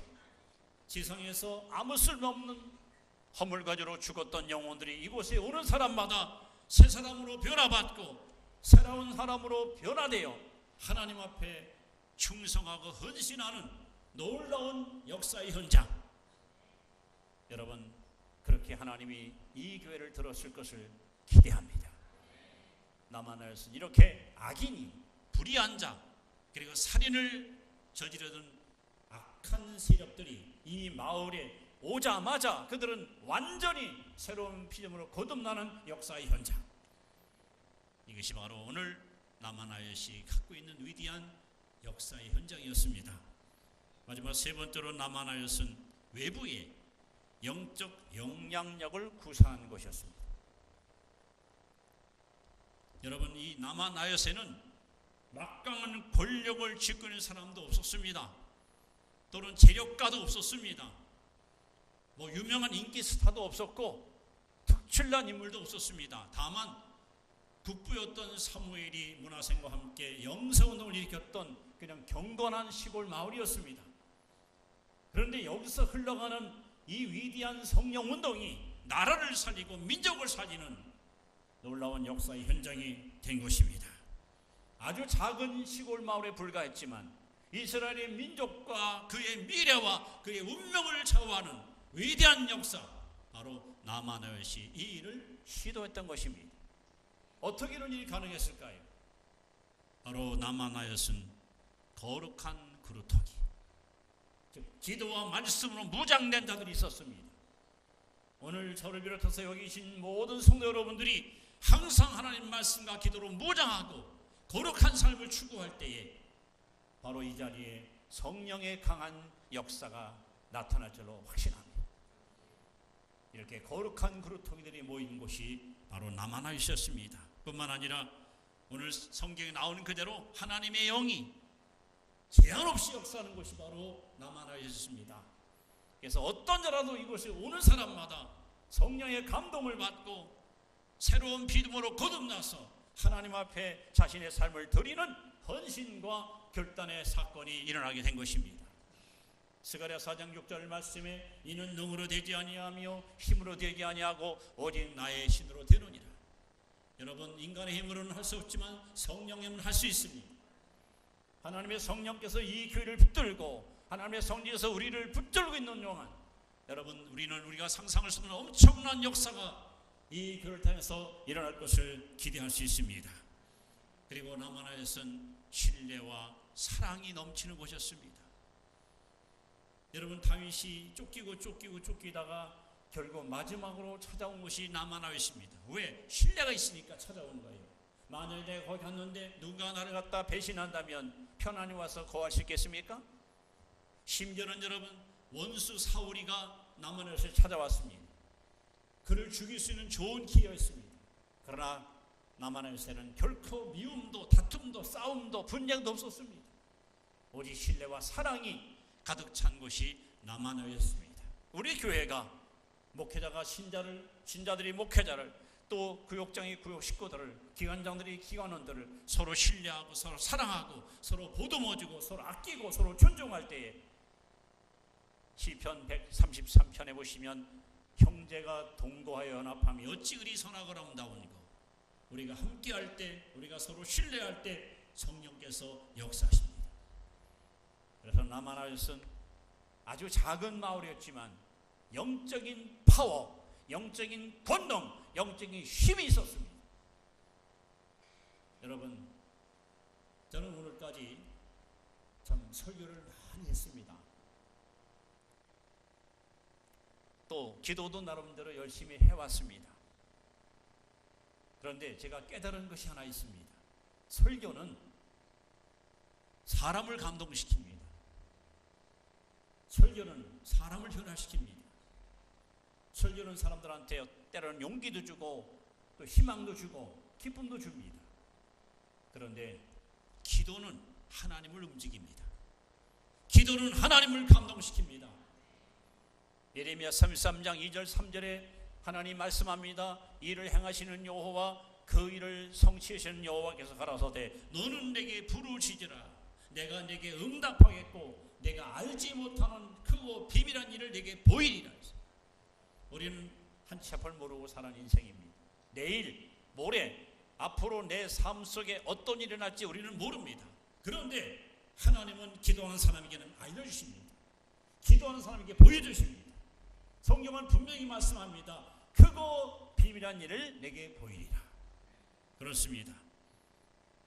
지상에서 아무 쓸모없는 허물가지로 죽었던 영혼들이 이곳에 오는 사람마다 새 사람으로 변화받고 새로운 사람으로 변화되어 하나님 앞에 충성하고 헌신하는 놀라운 역사의 현장. 여러분, 그렇게 하나님이 이 교회를 들었을 것을 기대합니다. 남한하여서 이렇게 악인이 불의한 자 그리고 살인을 저지르던 악한 세력들이 이 마을에 오자마자 그들은 완전히 새로운 피조물로 거듭나는 역사의 현장. 이것이 바로 오늘 남한하여시 갖고 있는 위대한 역사의 현장이었습니다. 마지막 세 번째로 남한하여시는 외부의 영적 영향력을 구사한 것이었습니다. 여러분, 이 남한하여시는 막강한 권력을 쥐고 있는 사람도 없었습니다. 또는 재력가도 없었습니다. 뭐 유명한 인기 스타도 없었고 특출난 인물도 없었습니다. 다만 북부였던 사무엘이 문하생과 함께 영성운동을 일으켰던 그냥 경건한 시골 마을이었습니다. 그런데 여기서 흘러가는 이 위대한 성령운동이 나라를 살리고 민족을 살리는 놀라운 역사의 현장이 된 것입니다. 아주 작은 시골 마을에 불과했지만 이스라엘의 민족과 그의 미래와 그의 운명을 좌우하는 위대한 역사, 바로 남한하여시 이 일을 시도했던 것입니다. 어떻게 이런 일이 가능했을까요? 바로 남한하여시는 거룩한 그루터기, 즉 기도와 말씀으로 무장된 자들이 있었습니다. 오늘 저를 비롯해서 여기 계신 모든 성도 여러분들이 항상 하나님 말씀과 기도로 무장하고 거룩한 삶을 추구할 때에 바로 이 자리에 성령의 강한 역사가 나타날 줄로 확신합니다. 이렇게 거룩한 그루터기들이 모인 곳이 바로 남한하여시였습니다. 뿐만 아니라 오늘 성경에 나오는 그대로 하나님의 영이 제한 없이 역사하는 곳이 바로 남한하여시였습니다. 그래서 어떤 자라도 이곳에 오는 사람마다 성령의 감동을 받고 새로운 믿음으로 거듭나서 하나님 앞에 자신의 삶을 드리는 헌신과 결단의 사건이 일어나게 된 것입니다. 스가랴 4장 6절 말씀에 이는 능으로 되지 아니하며 힘으로 되지 아니하고 오직 나의 신으로 되느니라. 여러분, 인간의 힘으로는 할 수 없지만 성령의 힘은 할 수 있습니다. 하나님의 성령께서 이 교회를 붙들고 하나님의 성령께서 우리를 붙들고 있는 동안 여러분, 우리가 상상할 수 없는 엄청난 역사가 이 교회를 통해서 일어날 것을 기대할 수 있습니다. 그리고 남한하여시는 신뢰와 사랑이 넘치는 곳이었습니다. 여러분, 다윗이 쫓기다가 결국 마지막으로 찾아온 곳이 남한하여시입니다. 왜? 신뢰가 있으니까 찾아온 거예요. 만일 내가 거기 갔는데 누가 나를 갖다 배신한다면 편안히 와서 거할 수 있겠습니까? 심지어는 여러분, 원수 사울이가 남한하여시를 찾아왔습니다. 그를 죽일 수 있는 좋은 기회였습니다. 그러나 남한하여시는 결코 미움도 다툼도 싸움도 분쟁도 없었습니다. 오직 신뢰와 사랑이 가득 찬 곳이 남한하여시였습니다. 우리 교회가 목회자가 신자들이 목회자를, 또 구역장이 구역 식구들을, 기관장들이 기관원들을 서로 신뢰하고 서로 사랑하고 서로 보듬어주고 서로 아끼고 서로 존중할 때에 시편 133편에 보시면 형제가 동거하여 연합함이 어찌 그리 선하고 아름다운고, 우리가 함께할 때, 우리가 서로 신뢰할 때 성령께서 역사하십니다. 그래서 남한하여시는 아주 작은 마을이었지만 영적인 파워, 영적인 권능, 영적인 힘이 있었습니다. 여러분, 저는 오늘까지 참 설교를 많이 했습니다. 또 기도도 나름대로 열심히 해왔습니다. 그런데 제가 깨달은 것이 하나 있습니다. 설교는 사람을 감동시킵니다. 설교는 사람을 변화시킵니다. 설교는 사람들한테 때로는 용기도 주고 또 희망도 주고 기쁨도 줍니다. 그런데 기도는 하나님을 움직입니다. 기도는 하나님을 감동시킵니다. 예레미야 33장 2절 3절에 하나님 말씀합니다. 이를 행하시는 여호와 그 일을 성취하시는 여호와께서 가라사대 너는 내게 부르짖으라. 내가 내게 응답하겠고 내가 알지 못하는 크고 비밀한 일을 내게 보이리라. 우리는 한 치 앞을 모르고 사는 인생입니다. 내일, 모레, 앞으로 내 삶 속에 어떤 일이 날지 우리는 모릅니다. 그런데 하나님은 기도하는 사람에게는 알려주십니다. 기도하는 사람에게 보여주십니다. 성경은 분명히 말씀합니다. 크고 비밀한 일을 내게 보이리라. 그렇습니다.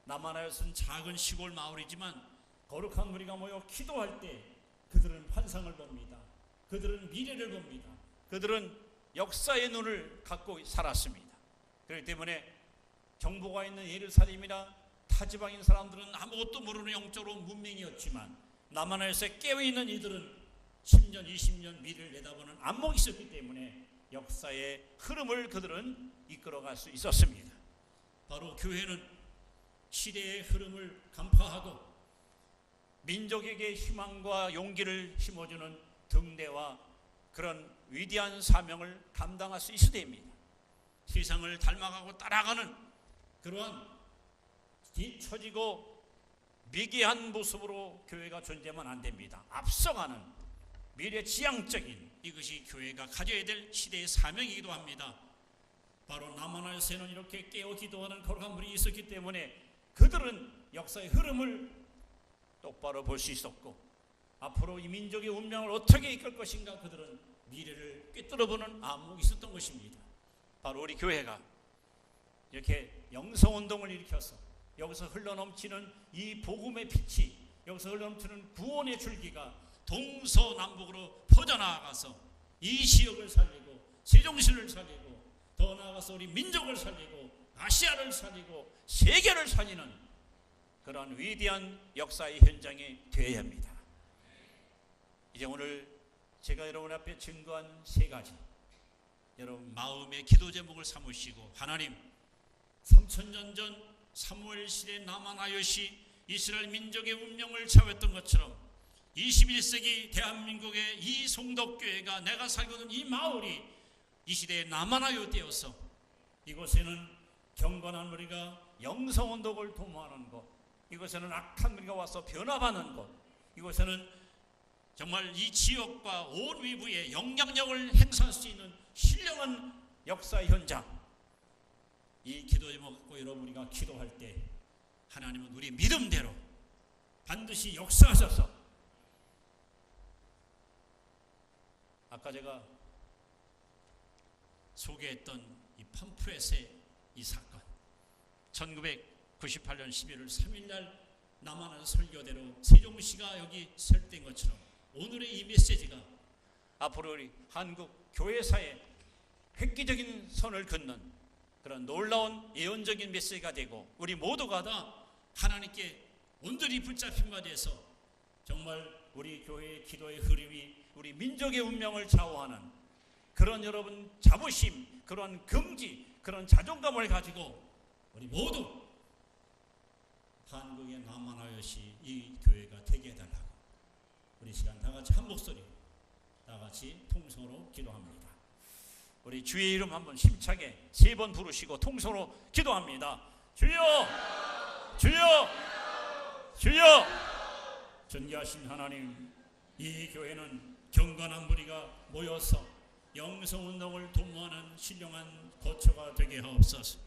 남한하여스는 작은 시골 마을이지만 거룩한 무리가 모여 기도할 때 그들은 환상을 봅니다. 그들은 미래를 봅니다. 그들은 역사의 눈을 갖고 살았습니다. 그렇기 때문에 정보가 있는 예루살렘이나 타지방인 사람들은 아무것도 모르는 영적으로 문명이었지만 남한하여스에 깨어있는 이들은 10년, 20년 미래를 내다보는 안목이 있었기 때문에 역사의 흐름을 그들은 이끌어갈 수 있었습니다. 바로 교회는 시대의 흐름을 간파하고 민족에게 희망과 용기를 심어주는 등대와 그런 위대한 사명을 감당할 수 있어야 됩니다. 세상을 닮아가고 따라가는 그러한 뒤처지고 미개한 모습으로 교회가 존재하면 안 됩니다. 앞서가는 미래지향적인 이것이 교회가 가져야 될 시대의 사명이기도 합니다. 바로 남한하여스에는 이렇게 깨어 기도하는 거룩한 분이 있었기 때문에 그들은 역사의 흐름을 똑바로 볼 수 있었고 앞으로 이 민족의 운명을 어떻게 이끌 것인가 그들은 미래를 꿰뚫어보는 안목이 있었던 것입니다. 바로 우리 교회가 이렇게 영성운동을 일으켜서 여기서 흘러넘치는 이 복음의 빛이 여기서 흘러넘치는 구원의 줄기가 동서남북으로 퍼져나가서 이 지역을 살리고 세종시를 살리고 더 나아가서 우리 민족을 살리고 아시아를 살리고 세계를 살리는 그런 위대한 역사의 현장이 되어야 합니다. 이제 오늘 제가 여러분 앞에 증거한 세 가지 여러분 마음의 기도 제목을 삼으시고 하나님 3000년 전 사무엘 시대 남한하여시 이스라엘 민족의 운명을 좌우했던 것처럼 21세기 대한민국의 이 송덕교회가 내가 살고 있는 이 마을이 이 시대에 남한하여 되어서 이곳에는 경건한 무리가 영성운동을 도모하는 곳, 이곳에는 악한 무리가 와서 변화받는 곳, 이곳에는 정말 이 지역과 온 위부에 영향력을 행사할 수 있는 신령한 역사의 현장, 이 기도 제목 갖고 여러분 우리가 기도할 때 하나님은 우리 믿음대로 반드시 역사하셔서 아까 제가 소개했던 이 팜프렛의 이 사건 1998년 11월 3일날 남한한 설교대로 세종시가 여기 설된 것처럼 오늘의 이 메시지가 앞으로 우리 한국 교회사에 획기적인 선을 긋는 그런 놀라운 예언적인 메시지가 되고 우리 모두가 다 하나님께 온전히 붙잡힌 바 돼서 정말 우리 교회의 기도의 흐름이 우리 민족의 운명을 좌우하는 그런 여러분 자부심, 그런 긍지, 그런 자존감을 가지고 우리 모두 한국의 남한하여시 이 교회가 되게 해달라고 우리 시간 다 같이 한 목소리 다 같이 통성으로 기도합니다. 우리 주의 이름 한번 힘차게 3번 부르시고 통성으로 기도합니다. 주여! 주여! 주여! 존귀하신 하나님, 이 교회는 경건한 무리가 모여서 영성운동을 도모하는 신령한 거처가 되게 하옵소서.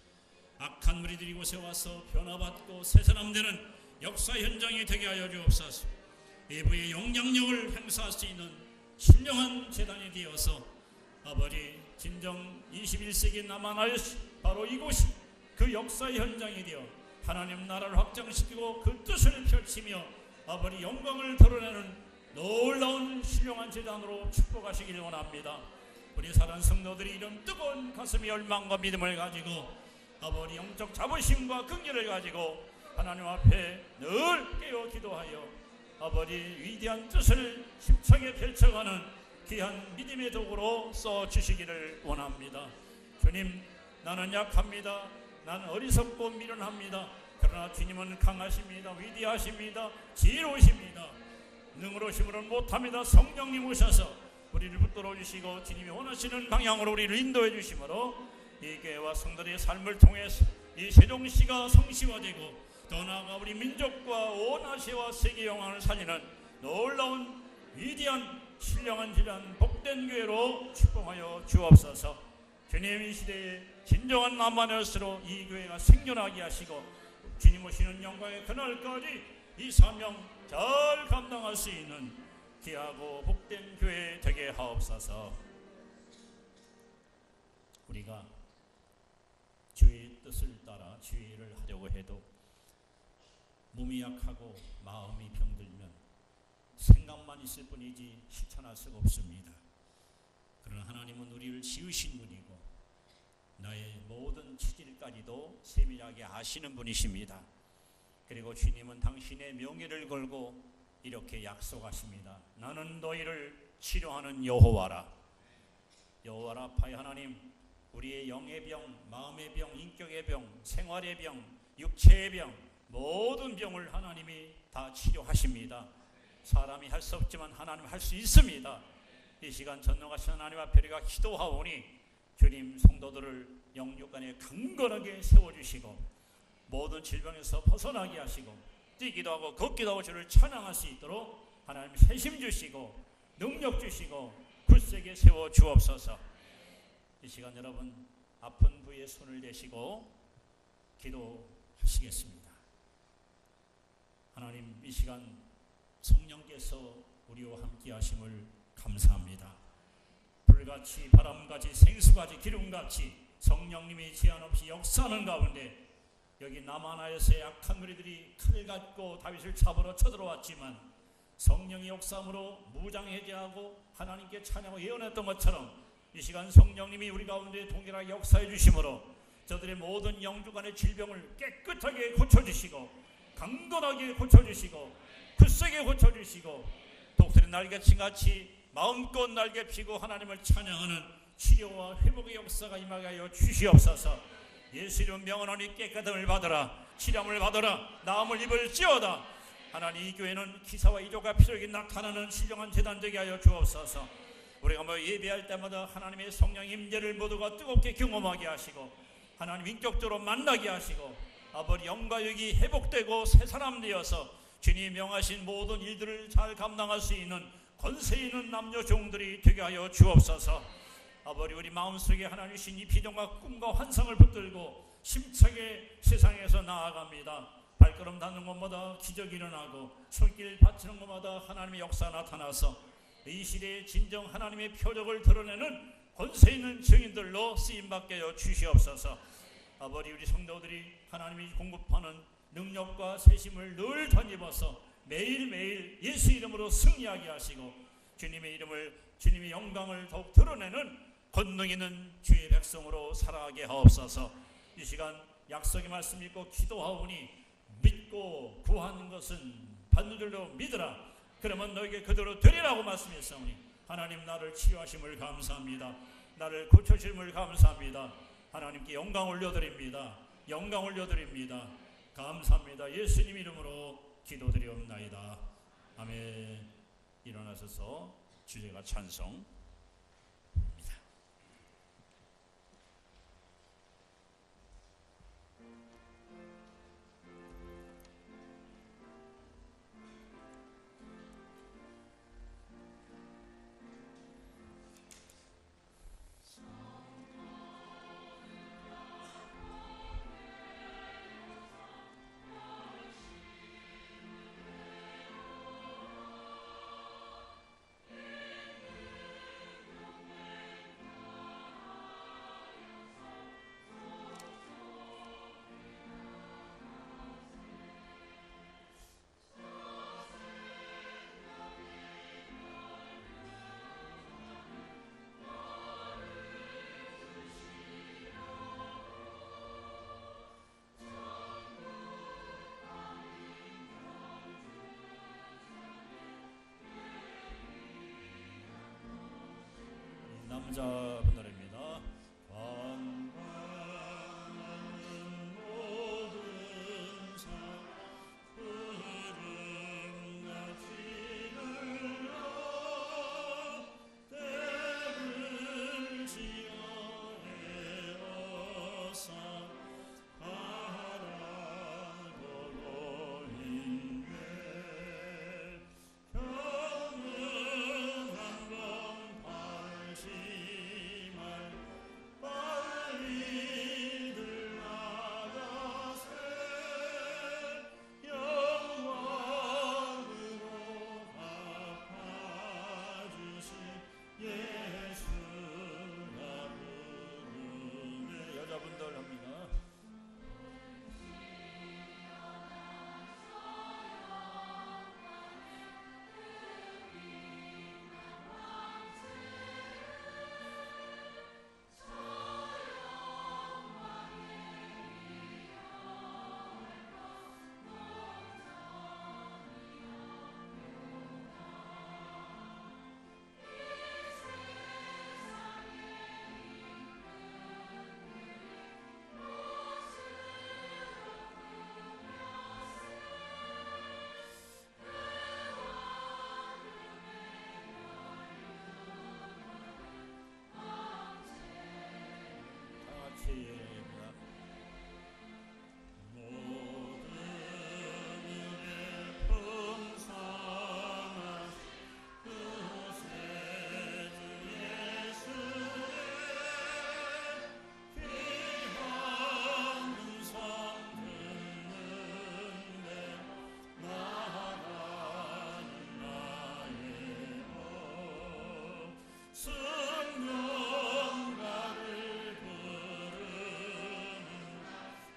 악한 무리들이 이곳에 와서 변화받고 새 사람 되는 역사 현장이 되게 하여 주옵소서. 외부의 영향력을 행사할 수 있는 신령한 재단이 되어서 아버지, 진정 21세기 남한하였시 바로 이곳이 그 역사의 현장이 되어 하나님 나라를 확장시키고 그 뜻을 펼치며 아버지 영광을 드러내는 놀라운 신령한 재단으로 축복하시길 원합니다. 우리 사랑하는 성도들이 이런 뜨거운 가슴의 열망과 믿음을 가지고 아버지 영적 자부심과 긍휼을 가지고 하나님 앞에 늘 깨어 기도하여 아버지 위대한 뜻을 힘차게 펼쳐가는 귀한 믿음의 도구로 써주시기를 원합니다. 주님, 나는 약합니다. 나는 어리석고 미련합니다. 그러나 주님은 강하십니다. 위대하십니다. 지혜로우십니다. 능으로심으로는 못합니다. 성령님 오셔서 우리를 붙들어 주시고 주님이 원하시는 방향으로 우리를 인도해 주심으로 이 교회와 성도들의 삶을 통해서 이 세종시가 성시화되고 더 나아가 우리 민족과 온 아시아와 세계 영광을 살리는 놀라운 위대한 신령한 질환 복된 교회로 축복하여 주옵소서. 주님, 이 시대에 진정한 남한에서로 이 교회가 생존하게 하시고 주님 오시는 영광의 그날까지 이 사명 잘 감당할 수 있는 귀하고 복된 교회 되게 하옵소서. 우리가 주의 뜻을 따라 주의를 하려고 해도 몸이 약하고 마음이 병들면 생각만 있을 뿐이지 실천할 수가 없습니다. 그러나 하나님은 우리를 지으신 분이고 나의 모든 치질까지도 세밀하게 아시는 분이십니다. 그리고 주님은 당신의 명예를 걸고 이렇게 약속하십니다. 나는 너희를 치료하는 여호와라. 여호와라 파이 하나님, 우리의 영의 병, 마음의 병, 인격의 병, 생활의 병, 육체의 병, 모든 병을 하나님이 다 치료하십니다. 사람이 할 수 없지만 하나님 할 수 있습니다. 이 시간 전능하신 하나님 앞에 우리가 기도하오니 주님, 성도들을 영육간에 강건하게 세워주시고 모든 질병에서 벗어나게 하시고 뛰기도 하고 걷기도 하고 주를 찬양할 수 있도록 하나님 세심 주시고 능력 주시고 굳세게 세워 주옵소서. 이 시간 여러분 아픈 부위에 손을 대시고 기도하시겠습니다. 하나님, 이 시간 성령께서 우리와 함께 하심을 감사합니다. 불같이 바람같이 생수같이 기름같이 성령님이 제한 없이 역사하는 가운데 여기 남한하에서 약한 우리들이 칼 갖고 다윗을 잡으러 쳐들어왔지만 성령의 역사함으로 무장해제하고 하나님께 찬양하고 예언했던 것처럼 이 시간 성령님이 우리 가운데 동일하게 역사해 주심으로 저들의 모든 영주간의 질병을 깨끗하게 고쳐주시고 강건하게 고쳐주시고 굳세게 고쳐주시고 독수리 날개치같이 마음껏 날개 피고 하나님을 찬양하는 치료와 회복의 역사가 임하게 하여 주시옵소서. 예수 이름 명하노니 깨끗함을 받으라, 치료함을 받으라, 나음을 입을지어다. 하나님, 이 교회는 기사와 이조가 필요하게 나타나는 신령한 재단 되게 하여 주옵소서. 우리가 뭐 예배할 때마다 하나님의 성령 임재를 모두가 뜨겁게 경험하게 하시고 하나님 인격적으로 만나게 하시고 아버지 영과육이 회복되고 새 사람 되어서 주님 명하신 모든 일들을 잘 감당할 수 있는 권세 있는 남녀 종들이 되게 하여 주옵소서. 아버지, 우리 마음속에 하나님 주신 이 비전과 꿈과 환상을 붙들고 힘차게 세상에서 나아갑니다. 발걸음 닿는 곳마다 기적이 일어나고 손길 받치는 곳마다 하나님의 역사 나타나서 이 시대에 진정 하나님의 표적을 드러내는 권세 있는 증인들로 쓰임받게 하여 주시옵소서. 아버지, 우리 성도들이 하나님이 공급하는 능력과 세심을 늘 덧입어서 매일매일 예수 이름으로 승리하게 하시고 주님의 이름을, 주님의 영광을 더욱 드러내는 권능 있는 주의 백성으로 살아가게 하옵소서. 이 시간 약속의 말씀 믿고 기도하오니 믿고 구하는 것은 받는 줄로 믿으라. 그러면 너에게 그대로 되리라고 말씀했사오니 하나님, 나를 치유하심을 감사합니다. 나를 고쳐주심을 감사합니다. 하나님께 영광 올려드립니다. 영광 올려드립니다. 감사합니다. 예수님 이름으로 기도드리옵나이다. 아멘. 일어나셔서 주제가 찬송. 남자분들입니다. 관광하는 모든 사 푸른같이 들려 댐을 지어 에어싸 바라보고 있네. 병은 한번 팔지 말 빨리들 나가세. 영광으로 갚아주신 예수가 부르네. 여자분들 합니다. 승명가를 부르는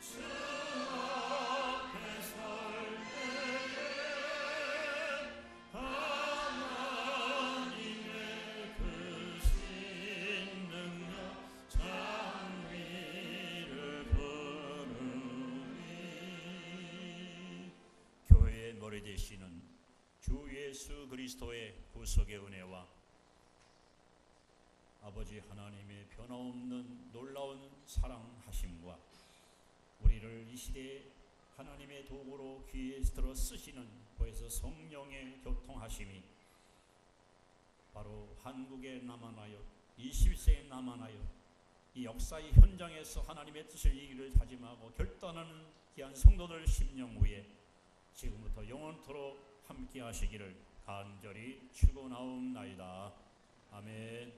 주 앞에 설 때에 하나님의 크신 능력 장미를 부르니. 교회의 머리 되시는 주 예수 그리스도의 구속의 은혜와 아버지 하나님의 변함없는 놀라운 사랑하심과 우리를 이 시대에 하나님의 도구로 귀에 들어 쓰시는 거에서 성령의 교통하심이 바로 한국에 남아나여 21세에 남아나여 이 역사의 현장에서 하나님의 뜻을 이기를 다짐하고 결단하는 귀한 성도들 심령 위에 지금부터 영원토록 함께 하시기를 간절히 축원하옵나이다. 아멘.